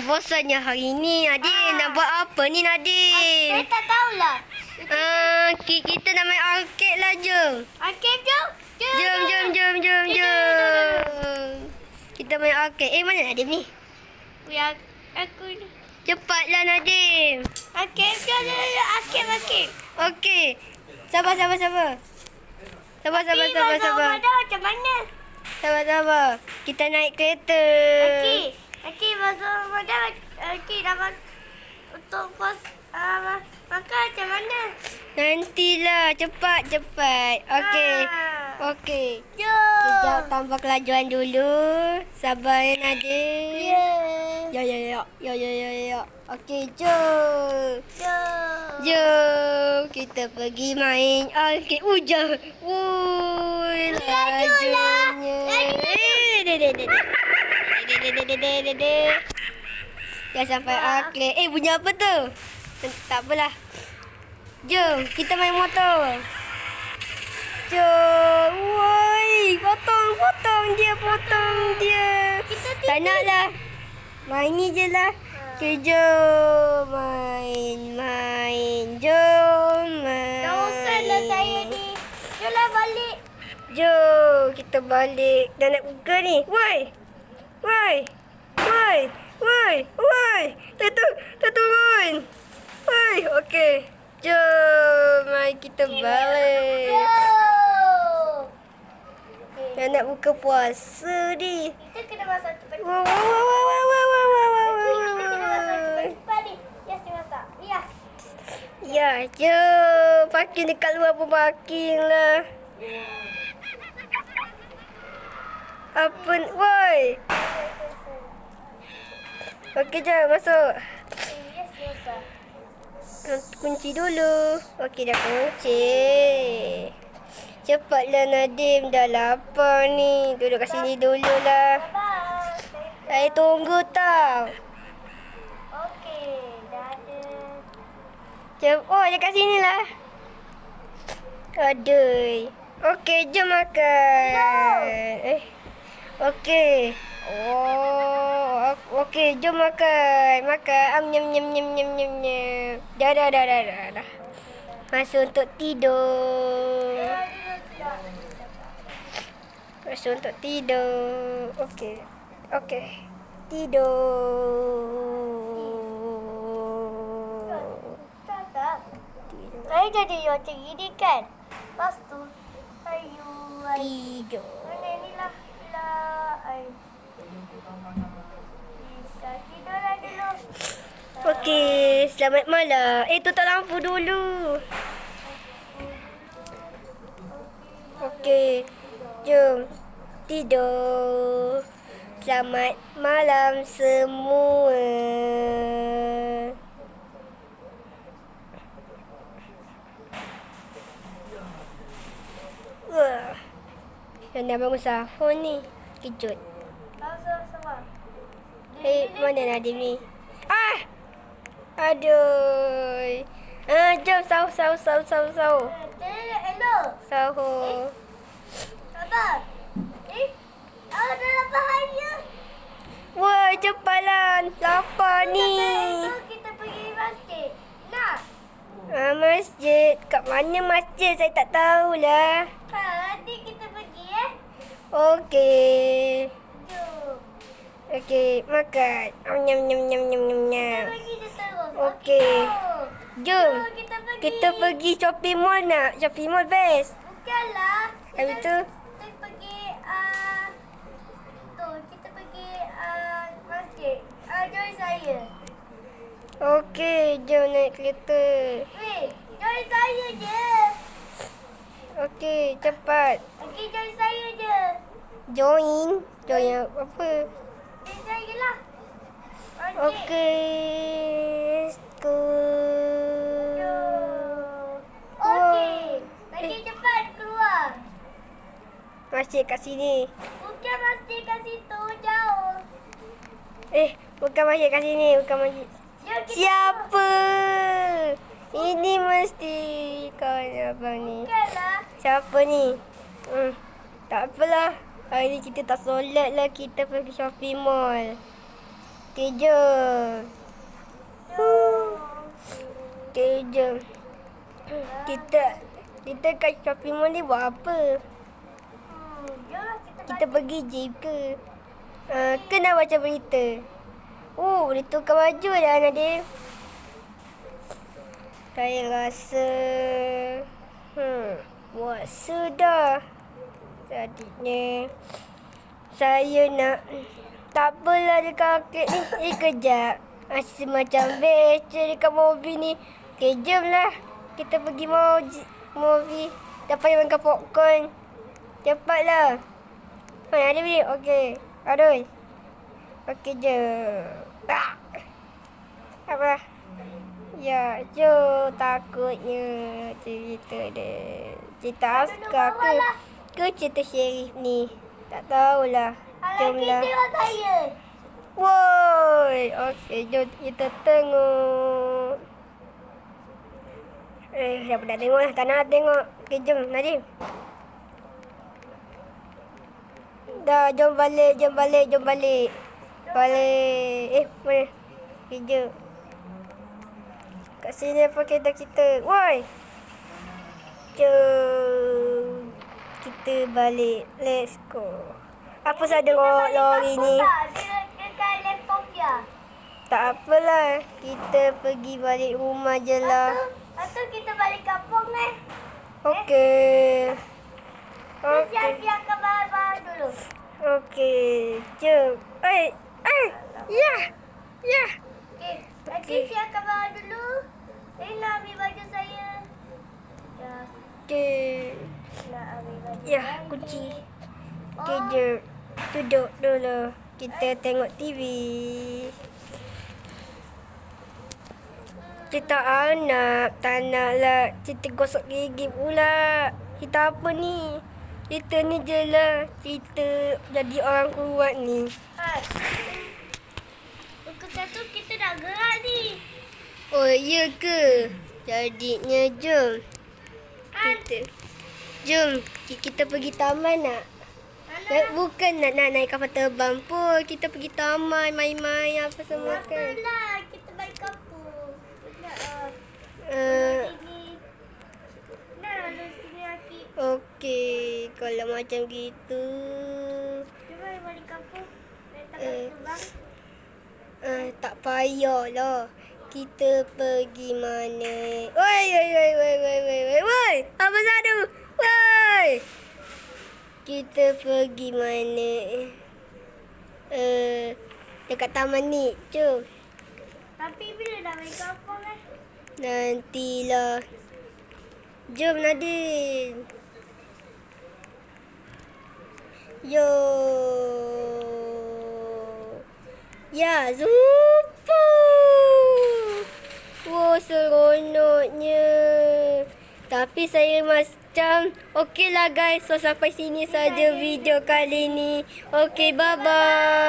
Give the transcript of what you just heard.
bosannya hari ni, Nadim. Nak buat apa ni, Nadim? Saya tak tahulah. Kita nak main arcade lah, jom. Arcade jom. Jom. Kita main arcade. Mana Nadim ni? Ya, aku ni. Cepatlah, Nadim. Arcade jom. Arcade. Okey. Sabar. Sabar. Macam mana? Sabar. Kita naik kereta. Okey, masuk mana? Okey, dapat untuk pos makan macam mana? Nantilah, cepat. Okey. Jom. Sekejap tambah kelajuan dulu. Sabar ya, Nadim. Ya. Okey, jom. Kita pergi main arcade. Hujan. Lajunya. Dah sampai arcade. Bunyi apa tu? Tak apalah. Jom, kita main motor. Jom. Woi, potong dia. Tak naklah. Main ni je lah. Okay, jom main. Dah bosanlah saya ni. Jomlah balik. Jom, kita balik. Dah nak buka ni. Woi. Tak turun. Woi, okey. Jom, mari kita balik. Dah nak buka puasa ni. Kita kena masak cepat. Wow. Ya, jom. Parking dekat luar pun parking lah. Apa ni? Woi. Okey, jom masuk. Kunci dulu. Okey, dah kunci. Cepatlah, Nadim. Dah lapar ni. Duduk kat sini dululah. Saya tunggu tau. Okey, dah ada. Dekat sini lah. Aduh. Okey, jom makan. Okey. Okey, jom makan. Nyam. Dah. Masa untuk tidur. Okey. Tidur. Saya jadi macam gini kan. Lepas tu, Tidur. mana ni lah. Bisa tidurlah dulu. Okey, selamat malam. Tutup lampu dulu. Okey, jom tidur. Selamat malam semua. Wah, dah bangun sahur ni. Kejut. Langsung semua. Mana Nadim ni? Aduh. Jom sahur. Hello. Sahur. Sabar. Dah lapar hari. Wah, cepatlah. Lapar ni. Kita pergi masjid. Nak? Masjid. Kat mana masjid? Saya tak tahulah. Nanti kita pergi Okey. Jom. Okey, makan. Nyam. Kita pergi dia terus. Okey. Jom. Kita pergi. Kita pergi shopping mall nak. Shopping mall best. Bukanlah. Habis tu? Kita pergi kita pergi masjid. Join saya. Okey, jom naik kereta. Join saya je. Okey, cepat. Okey, join saya je. Join apa? Join saya lah. Okey. Go. Okey. Lagi cepat keluar. Masjid kat sini. Bukan masjid kat situ, jauh. Bukan masjid kat sini. Bukan masjid. Jom kita Siapa? Ini mesti kawan abang ni. Bukanlah. Siapa ni? Tak apalah. Hari ni kita tak solat lah. Kita pergi shopping mall. Okey, jom. Okey, jom. Kita kat shopping mall ni buat apa? Jomlah Kita pergi gym ke? Ke nak baca berita? Oh, boleh tukar baju dah Nadim. Saya rasa puasa dah. Jadinya saya nak, tak apalah dekat arcade ni. Kejap. Rasa macam best je dekat movie ni. Okay, jom lah. Kita pergi movie. Dah payah makan popcorn. Cepatlah. Mana ada beli? Okey. Aduh. Okey, jom. Apa? Ya, jom. Takutnya cerita dia. Cerita askar ke? Ke cerita Sherif ni? Tak tahulah. Jomlah. Tengok saya. Woi. Okey, jom kita tengok. Dah nak tengok lah. Tak nak tengok. Okey, jom Nadim. Dah, jom balik. Balik. Mana? Okey, jom. Kat sini apa kereta kita? Woi. Jom. Kita balik. Let's go. Apa saja tengok lori ni? Dia dekat laptop dia. Tak apalah. Kita pergi balik rumah je lah. Atau kita balik kampung kan? Okey. Siap-siapkan barang-barang dulu. Okey. Jom. Ya. Okey. Nanti siapkan barang dulu. Saya nak ambil baju saya. Okey. Nak ambil baju Ya, saya. kunci. Okey, jom. Duduk dulu. Kita tengok TV. Kita tak nak lah. Kita gosok gigi pula. Kita apa ni? Kita ni je lah. Kita jadi orang kuat ni. Pukul 1 kita dah gerak ni. Oh, iya ke? Jadinya jom. Jom. Kita pergi taman nak? Bukan nak naik kapal terbang pun. Kita pergi taman, main-main apa semua kan. Apalah, kita balik kampung. Nak sini. Nak sini lagi. Okey, kalau macam gitu. Cuba balik kampung. Naik kapal terbang. Tak payahlah. Kita pergi mana? Woi. Apa satu? Woi. Kita pergi mana? Dekat taman ni. Jom. Tapi bila dah balik kampung kan? Nantilah. Jom Nadine. Yo. Ya, Zupu. Wow, seronoknya. Tapi saya macam okeylah guys. So sampai sini saja video kali ni. Okey, bye-bye.